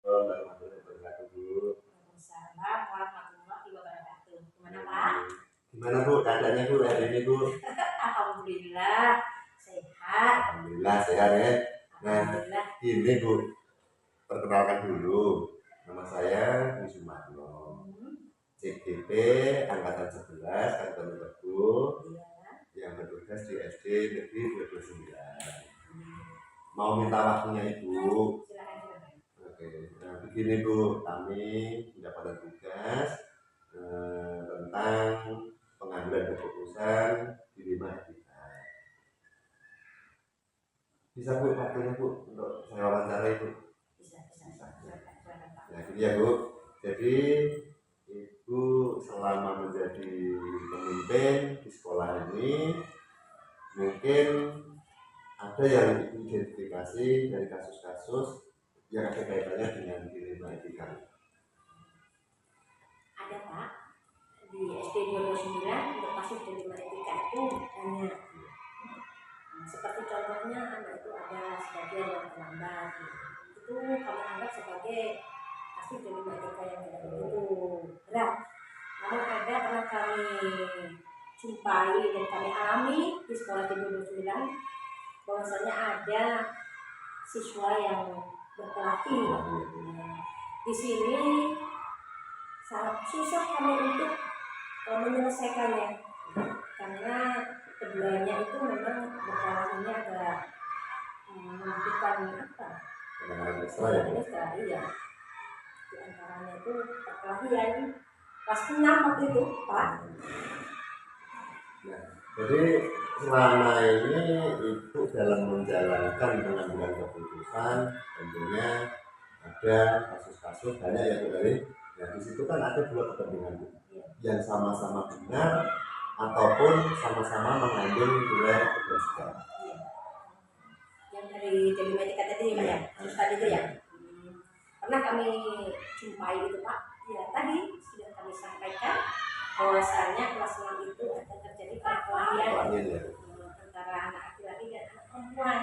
Warahmatullahi wabarakatuh, Bu. Waalaikumsalam warahmatullahi wabarakatuh. Gimana, Pak? Gimana, Bu? Keadaannya, Bu, hari ini, Bu? Alhamdulillah sehat. Alhamdulillah sehat ya. Nah, Alhamdulillah. ini, Bu, perkenalkan dulu. Nama saya Budi Sumarno. CGP angkatan 11 Kabupaten Teguh. Yang bertugas di SD Negeri 29. Mau minta waktunya Ibu? Silakan. Oke, nah begini Bu, kami mendapatkan tugas tentang pengambilan keputusan di 5 etika. Bisa Bu, waktunya Bu, untuk saya wawancara Ibu? Bisa. Nah gini ya Bu, jadi Ibu selama menjadi pemimpin di sekolah ini mungkin ada yang Ibu identifikasi dari kasus-kasus yang ada kaitannya dengan dilema etika. Ada, Pak. Di SD 29 untuk kasus dilema etika itu banyak. Seperti contohnya anak itu ada sebagian yang terlambat. Itu kami anggap sebagai kasus dilema etika yang tidak begitu berat. Namun ada pernah kami jumpai dan kami alami di sekolah di 29 bahwasanya ada siswa yang berkelahi. Di sini sangat susah kami untuk menyelesaikannya karena keduanya itu memang berkelahinya agak menunjukkan iya. Di antaranya itu perkelahian kelas 6 waktu itu, Pak. Nah, jadi selama ini Ibu dalam menjalankan pengambilan keputusan tentunya ada kasus-kasus banyak ya Bu dari. Nah di situ kan ada dua kepentingan Bu, yang sama-sama benar ataupun sama-sama mengandung nilai kebenaran. Yang dari dilema etika tadi ya, kasus tadi itu ya. Pernah kami jumpai itu Pak. Ya tadi sudah kami sampaikan bahwasanya kelas 6 itu ada terjadi perkelahian antara anak laki-laki dan anak perempuan.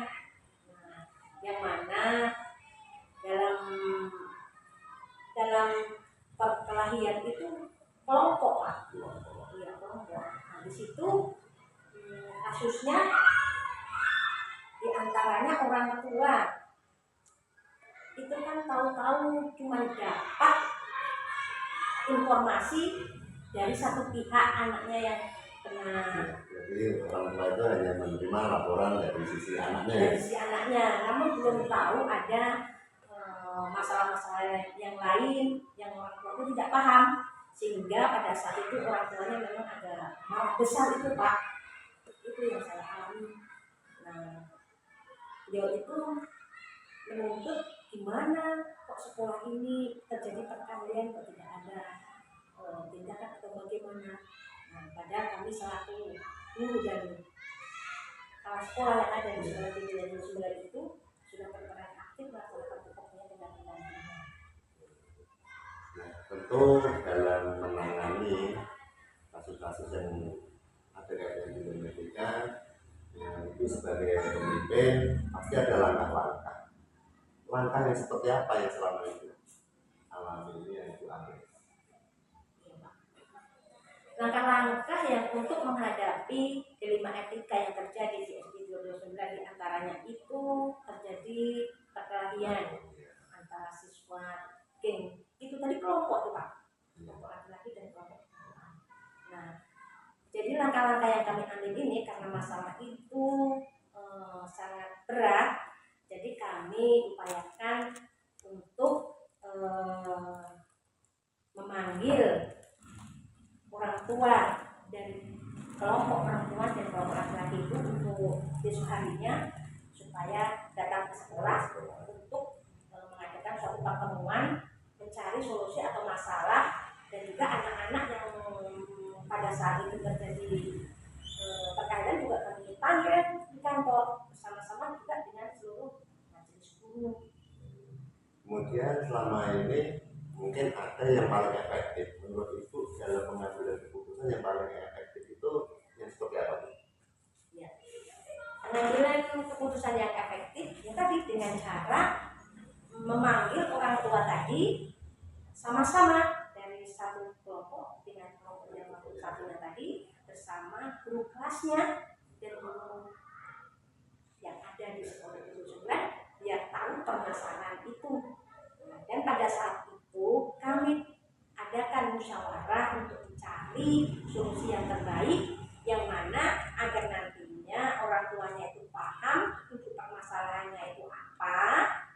Nah, yang mana dalam perkelahian itu kelompok Pak. Iya kelompok. Nah, di situ kasusnya diantaranya orang tua itu kan tahu-tahu cuma dapat informasi dari satu pihak anaknya yang kena. Jadi orang tua itu hanya menerima laporan dari sisi anaknya. Dari sisi anaknya, namun belum tahu ada masalah-masalah yang lain yang orang tua itu tidak paham, sehingga pada saat itu orang tuanya memang ada marah besar itu Pak. Itu yang saya alami. Nah, beliau itu menuntut gimana kok sekolah ini terjadi perkelahian kok tidak ada tindakan atau bagaimana. Nah, padahal kami selaku guru dan kepala sekolah yang ada di sekolah tinggi dan 29 itu sudah berperan aktif melaksanakan tugasnya dengan benar. Nah, tentu dalam menangani kasus-kasus yang ada kaitan dengan etika, itu sebagai pemimpin pasti ada langkah-langkah. Langkah yang seperti apa yang selama itu alami ini yang Ibu ambil? Langkah-langkah yang untuk menghadapi dilema etika yang terjadi di SD 29 diantaranya itu terjadi perkelahian antara siswa geng. Itu tadi kelompok tuh Pak, kelompok laki-laki dan kelompok perempuan. Nah, jadi langkah-langkah yang kami ambil ini karena masalah itu sangat berat, jadi kami upayakan untuk memanggil orang tua dan kelompok perempuan dan kelompok laki-laki itu untuk besok harinya supaya datang ke sekolah untuk mengadakan suatu pertemuan mencari solusi atau masalah, dan juga anak-anak yang pada saat itu terjadi perkelahian juga kami panggil di kantor bersama-sama juga dengan seluruh majelis guru. Kemudian selama ini mungkin ada yang paling efektif menurut Ibu dalam pengambilan keputusan, yang paling efektif itu yang seperti apa Bu? Ya, pengambilan keputusan yang efektif ya tadi dengan cara memanggil orang tua tadi tadi sama-sama dari satu kelompok dengan kelompok yang satunya tadi bersama guru kelasnya dan guru yang ada di sekolah itu juga biar tahu permasalahan itu. Dan pada saat itu kami adakan musyawarah untuk mencari solusi yang terbaik yang mana agar nantinya orang tuanya itu paham untuk permasalahannya itu apa,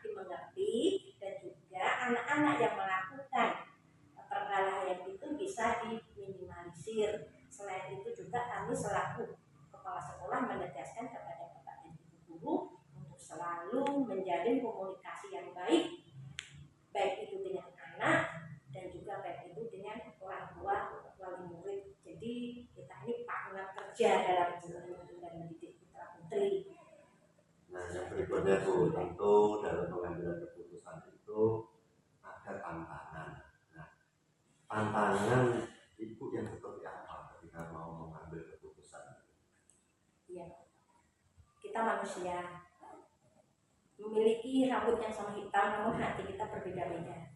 dimengerti, dan juga anak-anak yang melakukan perkelahian itu bisa diminimalisir. Selain itu juga kami selaku kepala sekolah menegaskan kepada bapak dan ibu guru untuk selalu menjalin komunikasi yang baik, baik itu dengan anak dan juga baik itu dengan orang tua wali murid. Jadi kita ini partner kerja dalam membimbing dan mendidik putra putri. Nah, yang berikutnya Bu, tentu dalam pengambilan keputusan itu ada tantangan. Nah, tantangan ibu yang seperti apa ketika mau mengambil keputusan? Iya, kita manusia memiliki rambut yang sama hitam, namun hati kita berbeda-beda.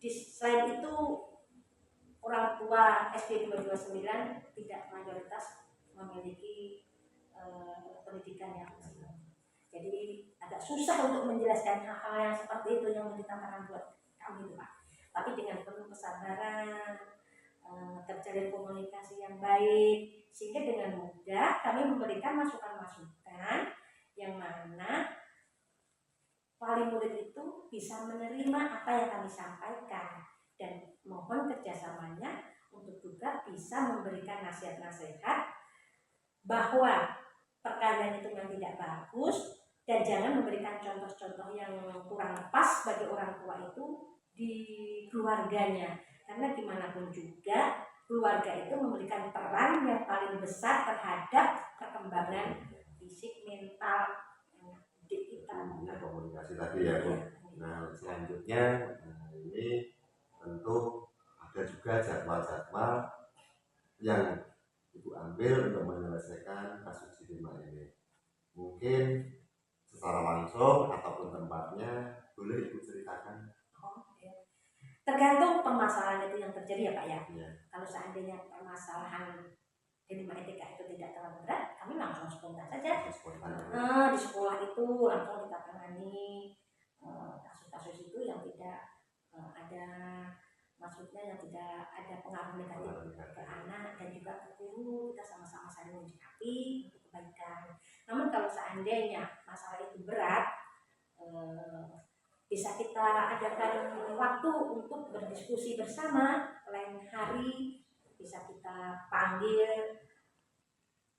Selain itu, orang tua SD 229 tidak mayoritas memiliki pendidikan yang tinggi. Jadi agak susah untuk menjelaskan hal-hal yang seperti itu yang menjadi tantangan buat kami, Pak. Tapi dengan penuh kesabaran, terjalin komunikasi yang baik, sehingga dengan mudah kami memberikan masukan-masukan yang mana wali murid itu bisa menerima apa yang kami sampaikan dan mohon kerjasamanya untuk juga bisa memberikan nasihat-nasihat bahwa perkawinan itu yang tidak bagus dan jangan memberikan contoh-contoh yang kurang pas bagi orang tua itu di keluarganya, karena gimana pun juga keluarga itu memberikan peran yang paling besar terhadap perkembangan fisik, mental kita. Komunikasi tadi ya Bu. Nah, selanjutnya ini tentu ada juga jadwal-jadwal yang Ibu ambil untuk menyelesaikan kasus Sidima ini. Mungkin secara langsung ataupun tempatnya boleh Ibu ceritakan. Tergantung permasalahan itu yang terjadi ya Pak ya. Ya. Kalau seandainya permasalahan Sidima etika itu tidak terlalu berat, kami langsung spontan saja. Di sekolah itu langsung kita tangani kasus-kasus itu yang tidak ada, maksudnya yang tidak ada pengaruh negatif ke anak dan juga ke guru. Kita sama-sama saling menyikapi untuk kebaikan. Namun kalau seandainya masalah itu berat, bisa kita adakan waktu untuk berdiskusi bersama lain hari, bisa kita panggil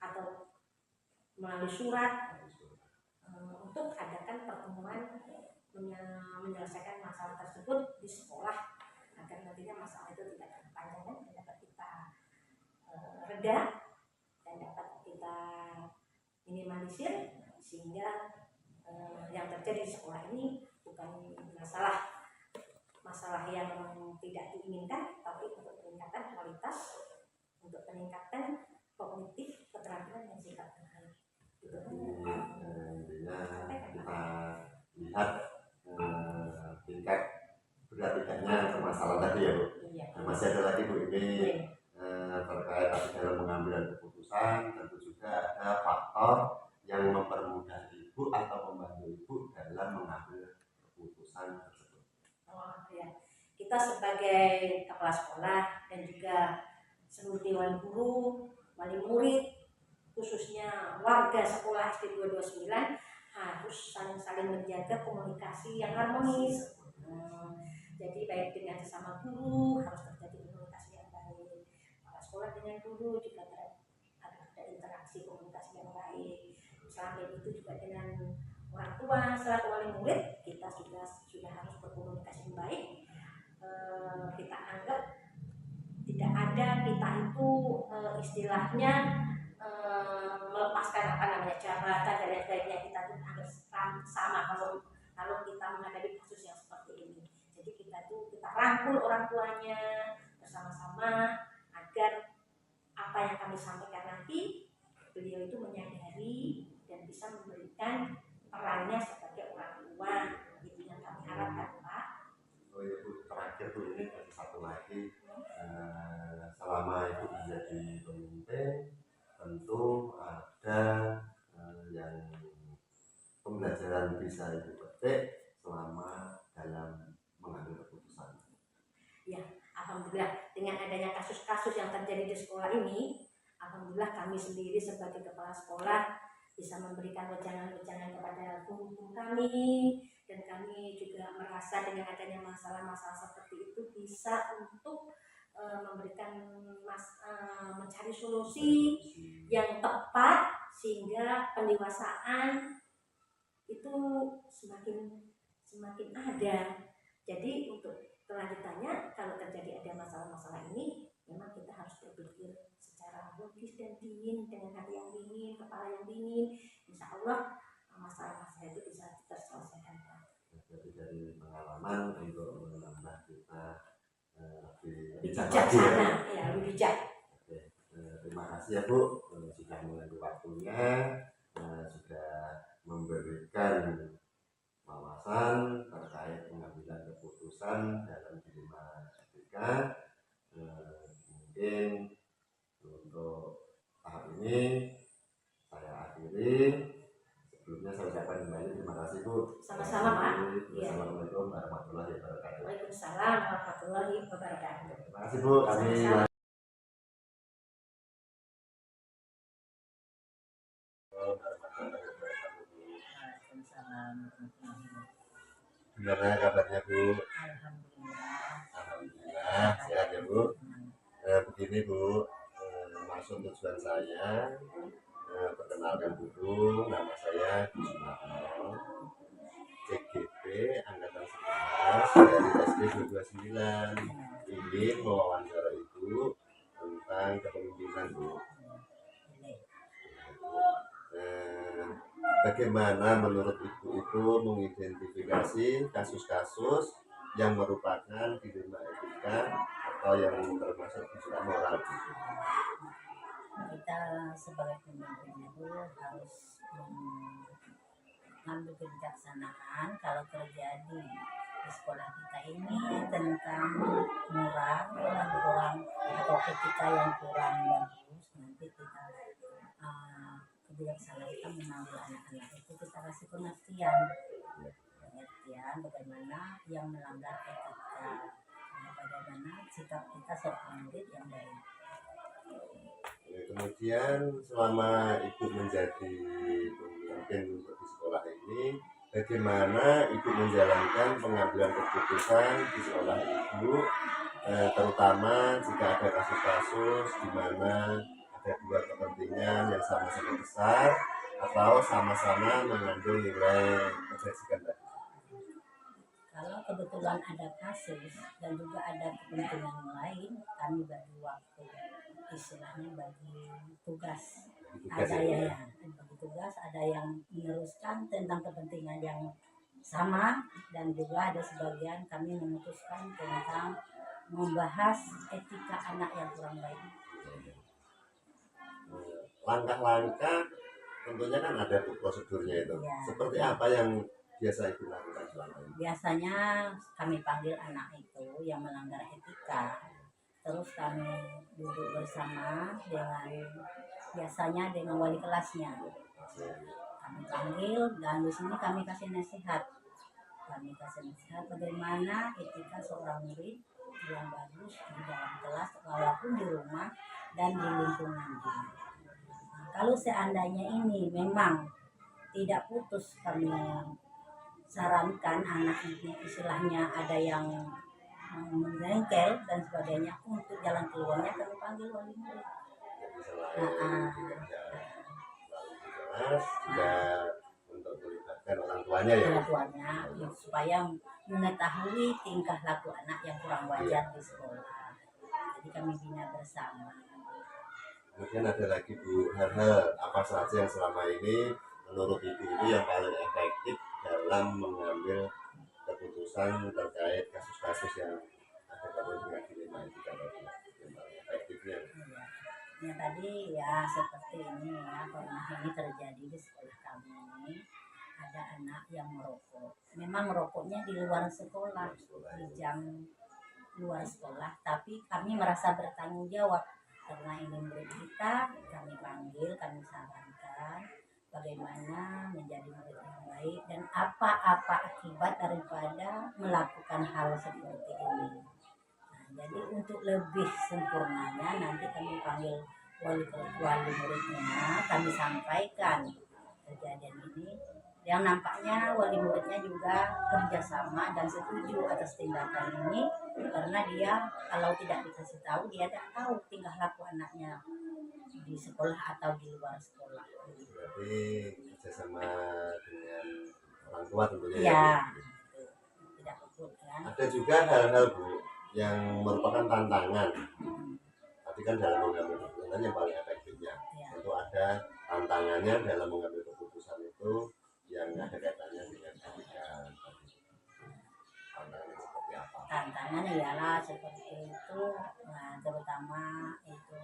atau melalui surat untuk adakan pertemuan menyelesaikan masalah tersebut di sekolah agar nantinya masalah itu tidak berkepanjangan dan dapat kita reda dan dapat kita minimalisir sehingga yang terjadi di sekolah ini bukan masalah yang tidak diinginkan, tapi untuk peningkatan kualitas, untuk peningkatan kognitif, keterampilan dan sikap baik. Intinya kita lihat tingkat berat tidaknya permasalahan tadi ya Bu. Iya. Masih ada lagi Bu ini terkait tadi dalam pengambilan keputusan, tentu juga ada faktor yang mempermudah Ibu atau membantu Ibu dalam mengambil keputusan tersebut. Ya. Kita sebagai kepala sekolah dan juga seluruh dewan guru, wali murid, khususnya warga sekolah SD 229 harus saling menjaga komunikasi yang harmonis. Jadi baik dengan sesama guru harus terjadi komunikasi yang baik, kepala sekolah dengan guru juga ada interaksi komunikasi yang baik. Selain itu juga dengan orang tua selaku wali murid kita sudah harus berkomunikasi yang baik. Kita anggap tidak ada kita itu istilahnya melepaskan jabatan dan lain sebagainya. Kita tuh harus sama kalau kita menghadapi kasus yang seperti ini. Jadi kita rangkul orang tuanya bersama-sama agar apa yang kami sampaikan nanti beliau itu menyadari dan bisa memberikan perannya sebagai orang tua. Itu yang kami harapkan Pak. ibu menjadi pemimpin, tentu ada yang pembelajaran bisa ibu petik selama dalam mengambil keputusan. Ya, alhamdulillah dengan adanya kasus-kasus yang terjadi di sekolah ini, alhamdulillah kami sendiri sebagai kepala sekolah bisa memberikan wejangan-wejangan kepada guru kami, dan kami juga merasa dengan adanya masalah-masalah seperti itu bisa untuk mencari solusi yang tepat sehingga pendewasaan itu semakin ada. Jadi untuk kelanjutannya, kalau terjadi ada masalah-masalah ini, memang kita harus berpikir secara logis dan dingin, dengan hati yang dingin, kepala yang dingin. Insya Allah masalah-masalah itu bisa terselesaikan. Jadi dari pengalaman untuk menambah kita lebih bijaksana, ya lebih bijak. Oke, terima kasih ya Bu sudah mengambil waktunya, sudah memberikan wawasan terkait pengambilan keputusan dalam dilema etika. Mungkin untuk tahap ini saya akhiri. Sebelumnya saya ucapkan kembali terima kasih Bu. Sama-sama Pak. Assalamualaikum warahmatullahi wabarakatuh. Waalaikumsalam warahmatullahi wabarakatuh. Terima kasih Bu. Kami gimana kabarnya Bu? Alhamdulillah sehat ya Bu. Begini Bu, maksud tujuan saya perkenalkan dulu, nama saya Kusuma CGP Angkatan 11 dari SD 229. Ingin mewawancara Ibu tentang kepemimpinan Bu. Bagaimana menurut Ibu itu mengidentifikasi kasus-kasus yang merupakan dilema etika atau yang termasuk dilema moral? Kita sebagai pemimpin itu harus mengambil kebijaksanaan kalau terjadi di sekolah kita ini tentang moral yang kurang atau etika yang kurang bagus, nanti kita kebijaksanaan kita mengambil anak-anak itu kita kasih pengertian bagaimana yang melanggar etika, bagaimana sikap kita seorang murid yang baik. Kemudian selama Ibu menjadi pemimpin untuk di sekolah ini, bagaimana Ibu menjalankan pengambilan keputusan di sekolah Ibu, terutama jika ada kasus-kasus di mana ada dua kepentingan yang sama-sama besar atau sama-sama mengandung nilai kebajikan tadi? Kalau kebetulan ada kasus dan juga ada kepentingan lain, kami bagi waktu, istilahnya bagi tugas. Ada yang bagi tugas, ada yang meneruskan tentang kepentingan yang sama, dan juga ada sebagian kami memutuskan tentang membahas etika anak yang kurang baik. Langkah-langkah tentunya kan ada prosedurnya itu. Ya. Seperti apa yang biasa Ibu lakukan selama ini? Biasanya kami panggil anak itu yang melanggar etika, terus kami duduk bersama biasanya dengan wali kelasnya. Kami panggil dan di sini kami kasih nasihat. Bagaimana etika seorang murid yang bagus di dalam kelas walaupun di rumah dan di lingkungan juga. Kalau seandainya ini memang tidak putus, kami sarankan anak ini istilahnya ada yang menjengkel dan sebagainya, untuk jalan keluarnya kami panggil wali murid. Juga untuk melibatkan orang tuanya ya. Orang tuanya supaya mengetahui tingkah laku anak yang kurang wajar di sekolah. Jadi kami bina bersama. Kemudian ada lagi Bu, hal-hal apa saja yang selama ini menurut Ibu itu yang paling efektif dalam mengambil keputusan terkait kasus-kasus yang ada kepentingan dilema etika tadi, yang paling efektifnya? Ya tadi ya seperti ini ya, pernah ini terjadi di sekolah kami ini, ada anak yang merokok. Memang merokoknya di luar sekolah, di jam luar sekolah, tapi kami merasa bertanggung jawab Karena ini murid kita, kami panggil, kami sarankan bagaimana menjadi murid yang baik dan apa-apa akibat daripada melakukan hal seperti ini. Nah, jadi untuk lebih sempurnanya nanti kami panggil wali muridnya, kami sampaikan kejadian ini. Yang nampaknya wali muridnya juga kerjasama dan setuju atas tindakan ini, karena dia kalau tidak dikasih tahu, dia tidak tahu tingkah laku anaknya di sekolah atau di luar sekolah. Berarti kerjasama dengan orang tua tentunya Ya, tidak luput kan. Ada juga hal-hal Bu yang merupakan tantangan. Tadi kan dalam mengambil keputusan yang paling efektifnya, Ya. tentu ada tantangannya dalam mengambil keputusan itu yang ada kaitannya dengan etika. Tantangannya seperti apa? Tantangannya ialah seperti itu, nah, terutama itu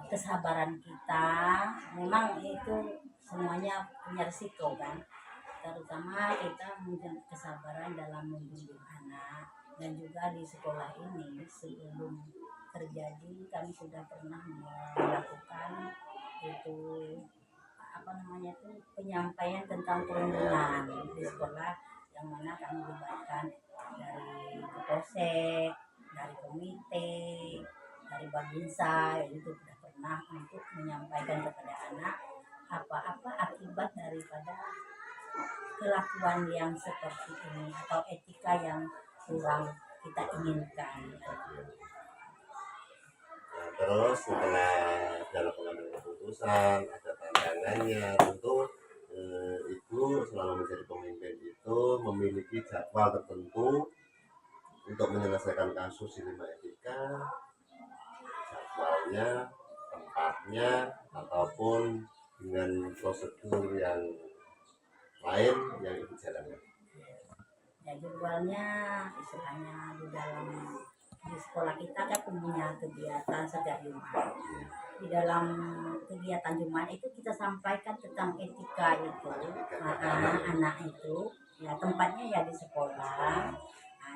kesabaran kita. Memang itu semuanya punya risiko kan, terutama kita mungkin kesabaran dalam membimbing anak. Dan juga di sekolah ini sebelum terjadi kami sudah pernah melakukan itu penyampaian tentang perundungan di sekolah, yang mana kami libatkan dari Kapolsek, dari komite, dari Babinsa. Itu sudah pernah untuk menyampaikan kepada anak apa-apa akibat daripada kelakuan yang seperti ini atau etika yang kurang kita inginkan. Nah, terus setelah dalam pengambilan keputusan ada tantangannya, tentu ibu selama menjadi pemimpin itu memiliki jadwal tertentu untuk menyelesaikan kasus dilema etika, jadwalnya, tempatnya, ataupun dengan prosedur yang lain yang ibu jalankan. Ya, jadwalnya istilahnya di sekolah kita kan punya kegiatan setiap Jumat. Di dalam kegiatan Jumat itu kita sampaikan tentang etika itu, anak itu. Ya, tempatnya ya di sekolah.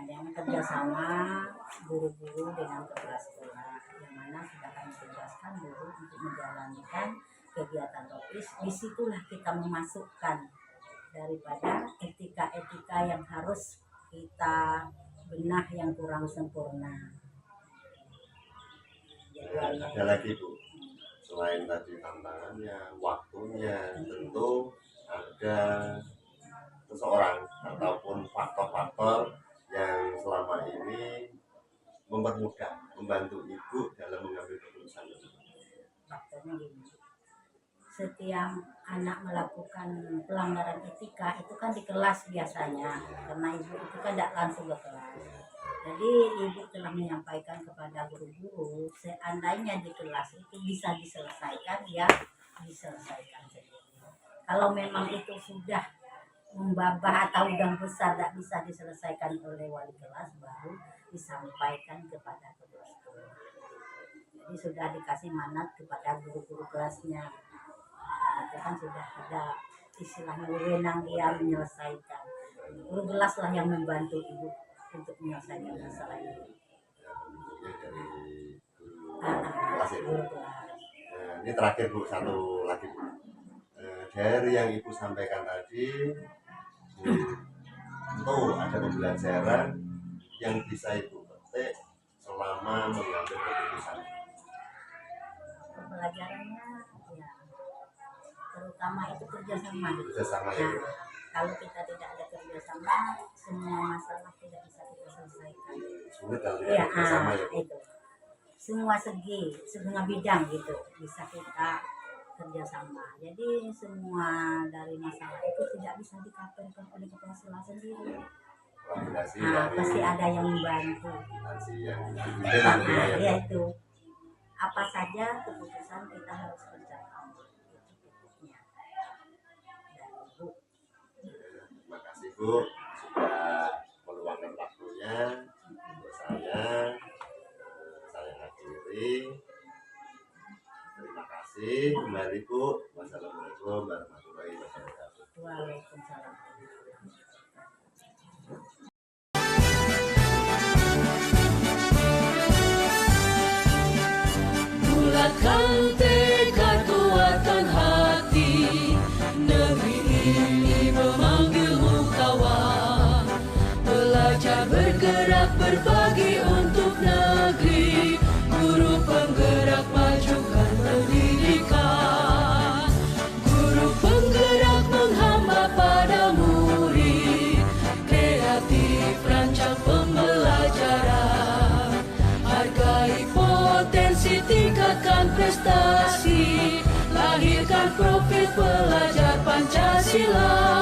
Yang kerjasama guru-guru dengan kepala sekolah, yang mana sudah kami tugaskan guru untuk menjalankan kegiatan topis. Disitulah kita memasukkan daripada etika-etika yang harus kita benah yang kurang sempurna. Ada lagi Bu, selain tadi tantangannya, waktunya, tentu ada seseorang ataupun faktor-faktor yang selama ini mempermudah, membantu ibu dalam mengambil keputusan. Faktornya gini, setiap anak melakukan pelanggaran etika itu kan di kelas biasanya, karena ibu itu kan tidak langsung ke kelas. Jadi ibu telah menyampaikan kepada guru-guru, seandainya di kelas itu bisa diselesaikan, ya diselesaikan sendiri. Kalau memang itu sudah membabah atau udah besar tidak bisa diselesaikan oleh wali kelas, baru disampaikan kepada kepala sekolah. Jadi sudah dikasih manat kepada guru-guru kelasnya. Itu kan sudah ada istilahnya wewenang dia menyelesaikan. Guru kelas lah yang membantu ibu untuk menyelesaikan masalah ini. Dari kelas ya. Guru kelas. Ini terakhir Bu, satu lagi Bu. Dari yang ibu sampaikan tadi, tentu ada pembelajaran yang bisa ibu petik selama mengambil keputusan. Pembelajarannya ya terutama itu kerjasama. Kerjasama ya. Nah, kalau kita tidak ada kerjasama, semua masalah tidak bisa kita selesaikan. Sulit kalau Ya, tidak kerjasama ya. itu semua segi, semua bidang gitu bisa kita kerjasama. Jadi semua dari masalah itu tidak bisa dikapirkan oleh kepala sekolah sendiri. Pasti ada yang membantu. Ya itu. Apa saja keputusan kita harus kerjakan. Terima kasih Bu sudah meluangkan waktunya untuk saya akhiri. Terima kasih kembali Bu. Wassalamualaikum warahmatullahi wabarakatuh. Waalaikumsalam. Tingkatkan tekad, kuatkan hati. Negeri ini memanggilmu kawan. Belajar, bergerak, berbagi untuk negeri. Guru penggerak, majukan pendidikan. Guru penggerak menghamba pada murid. Kreatif, rancang pembelajaran. Hargai potensi, tingkatkan prestasi. Lahirkan profil pelajar Pancasila.